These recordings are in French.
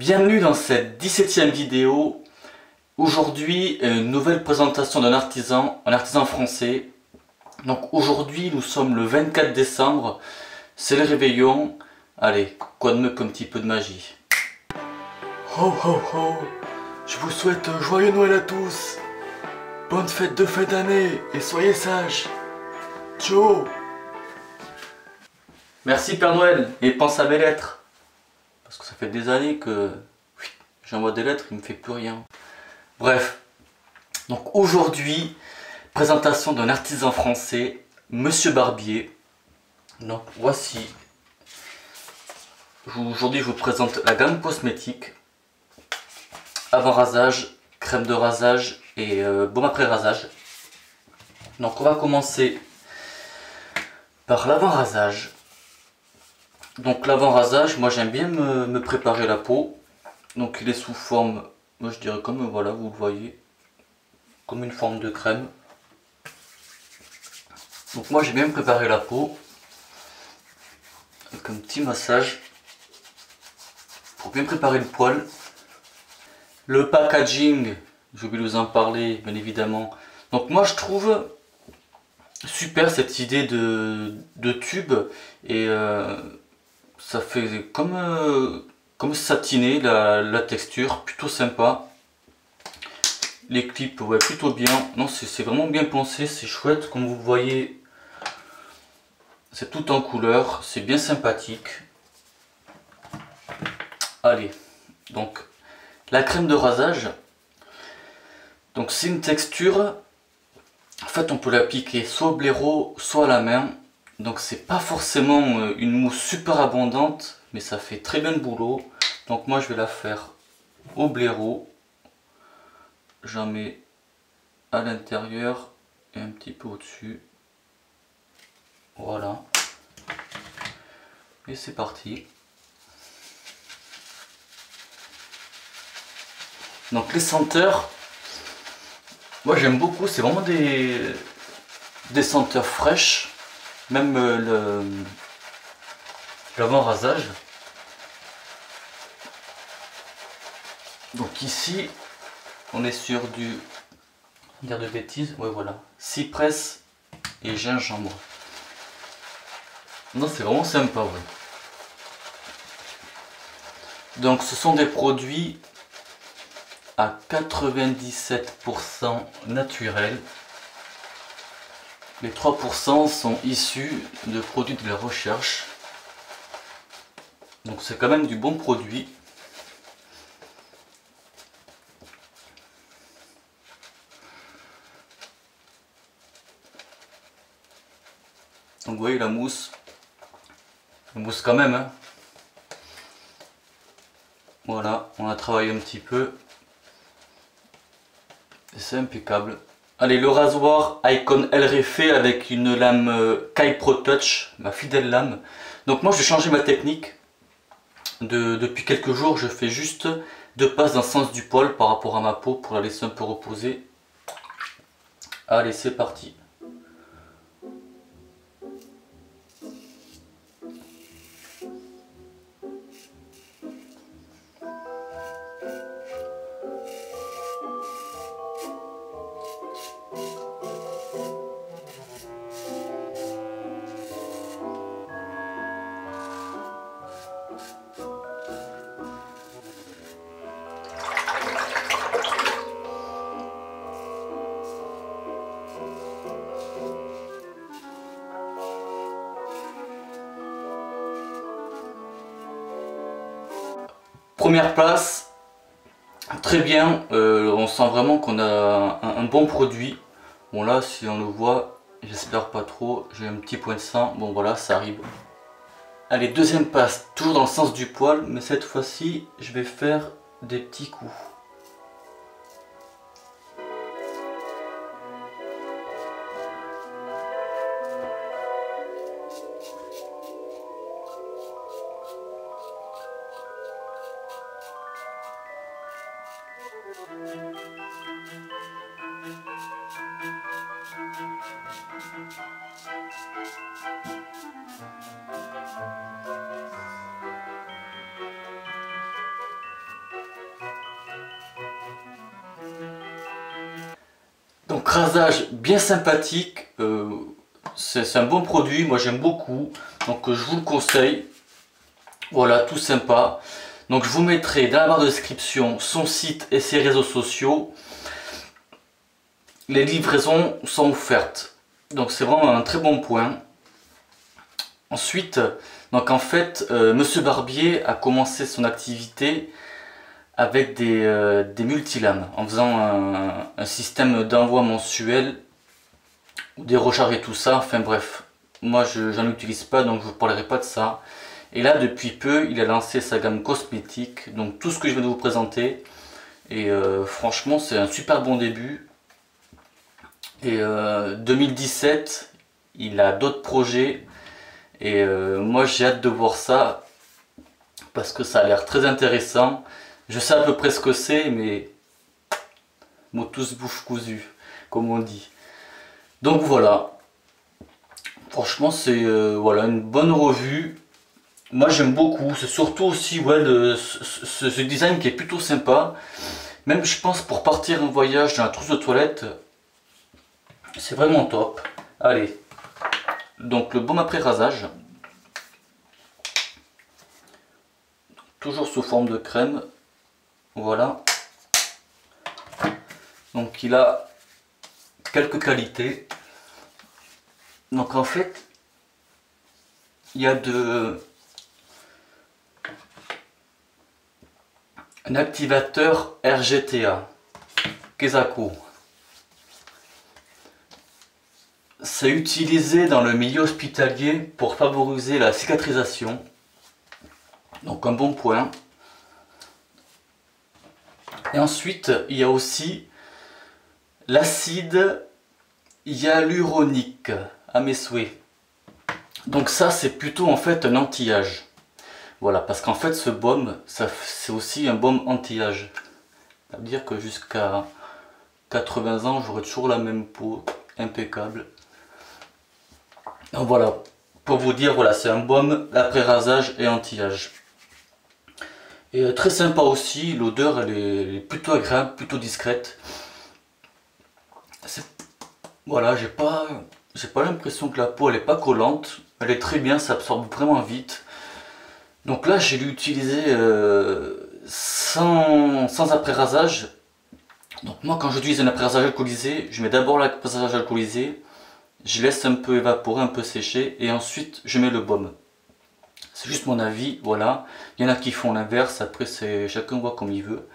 Bienvenue dans cette 17e vidéo. Aujourd'hui, une nouvelle présentation d'un artisan, un artisan français. Donc aujourd'hui, nous sommes le 24 décembre, c'est le réveillon. Allez, quoi de mieux qu'un petit peu de magie. Ho ho ho, je vous souhaite un joyeux Noël à tous. Bonne fête de fin d'année et soyez sages. Ciao. Merci Père Noël, et pense à mes lettres. Parce que ça fait des années que j'envoie des lettres, il me fait plus rien. Bref, donc aujourd'hui, présentation d'un artisan français, Monsieur Barbier. Donc voici. Aujourd'hui je vous présente la gamme cosmétique. Avant rasage, crème de rasage et baume après rasage. Donc on va commencer par l'avant rasage. Donc l'avant rasage, moi j'aime bien me préparer la peau. Donc il est sous forme, moi je dirais comme voilà, vous le voyez, comme une forme de crème. Donc moi j'ai bien préparé la peau avec un petit massage pour bien préparer le poil. Le packaging, j'ai oublié de vous en parler bien évidemment. Donc moi je trouve super cette idée de tube et ça fait comme satiné la texture, plutôt sympa. Les clips, ouais, plutôt bien. Non, c'est vraiment bien pensé, c'est chouette. Comme vous le voyez, c'est tout en couleur, c'est bien sympathique. Allez, donc la crème de rasage. Donc c'est une texture. En fait, on peut l'appliquer soit au blaireau, soit à la main. Donc c'est pas forcément une mousse super abondante, mais ça fait très bien le boulot. Donc moi je vais la faire au blaireau. J'en mets à l'intérieur et un petit peu au-dessus. Voilà. Et c'est parti. Donc les senteurs, moi j'aime beaucoup, c'est vraiment des senteurs fraîches. Même l'avant rasage. Donc ici, on est sur du, dire de bêtises, ouais voilà, cypress et gingembre. Non, c'est vraiment sympa, ouais. Donc ce sont des produits à 97% naturels. Les 3% sont issus de produits de la recherche. Donc c'est quand même du bon produit. Donc vous voyez la mousse quand même, hein. Voilà, on a travaillé un petit peu. Et c'est impeccable. Allez, le rasoir Icon LR fait avec une lame Kai Pro Touch, ma fidèle lame. Donc moi je vais changer ma technique. Depuis quelques jours, je fais juste 2 passes dans le sens du poil par rapport à ma peau pour la laisser un peu reposer. Allez, c'est parti. Première place, très bien, on sent vraiment qu'on a un bon produit. Bon là, si on le voit, j'espère pas trop, j'ai un petit point de sang, bon voilà, ça arrive. Allez, deuxième passe, toujours dans le sens du poil, mais cette fois-ci, je vais faire des petits coups. Donc rasage bien sympathique, c'est un bon produit, moi j'aime beaucoup, donc je vous le conseille. Voilà, tout sympa. Donc je vous mettrai dans la barre de description son site et ses réseaux sociaux. Les livraisons sont offertes, donc c'est vraiment un très bon point. Ensuite, donc en fait, Monsieur Barbier a commencé son activité avec des multilames, en faisant un système d'envoi mensuel, ou des recharges et tout ça, enfin bref. Moi j'en utilise pas, donc je ne vous parlerai pas de ça. Et là depuis peu, il a lancé sa gamme cosmétique, donc tout ce que je viens de vous présenter. Et franchement c'est un super bon début. Et 2017, il a d'autres projets. Et moi j'ai hâte de voir ça, parce que ça a l'air très intéressant. Je sais à peu près ce que c'est, mais motus bouche cousue, comme on dit. Donc voilà, franchement c'est voilà, une bonne revue. Moi j'aime beaucoup, c'est surtout aussi ouais, ce design qui est plutôt sympa. Même je pense pour partir en voyage dans la trousse de toilette, c'est vraiment top. Allez, donc le baume après rasage. Toujours sous forme de crème. Voilà. Donc il a quelques qualités. Donc en fait, il y a un activateur RGTA, Kesako. C'est utilisé dans le milieu hospitalier pour favoriser la cicatrisation. Donc un bon point. Et ensuite, il y a aussi l'acide hyaluronique à mes souhaits. Donc ça, c'est plutôt en fait un anti-âge. Voilà, parce qu'en fait, ce baume, c'est aussi un baume anti-âge. Ça veut dire que jusqu'à 80 ans, j'aurai toujours la même peau, impeccable. Donc voilà, pour vous dire, voilà, c'est un baume après rasage et anti-âge. Et très sympa aussi, l'odeur elle est plutôt agréable, plutôt discrète. Voilà, j'ai pas l'impression que la peau elle est pas collante, elle est très bien, ça absorbe vraiment vite. Donc là j'ai l'utilisé sans après rasage. Donc moi quand j'utilise un après rasage alcoolisé, je mets d'abord l'après rasage alcoolisé, je laisse un peu évaporer, un peu sécher et ensuite je mets le baume. C'est juste mon avis, voilà. Il y en a qui font l'inverse, après c'est chacun voit comme il veut.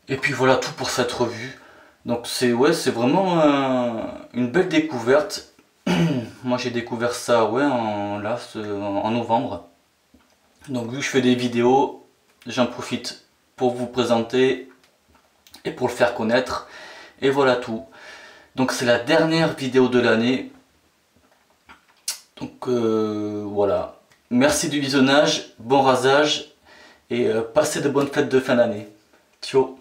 Et puis voilà tout pour cette revue. Donc c'est ouais, c'est vraiment une belle découverte. Moi j'ai découvert ça ouais, en novembre. Donc vu que je fais des vidéos, j'en profite pour vous présenter et pour le faire connaître. Et voilà tout. Donc c'est la dernière vidéo de l'année. Donc voilà. Merci du visionnage, bon rasage et passez de bonnes fêtes de fin d'année. Ciao.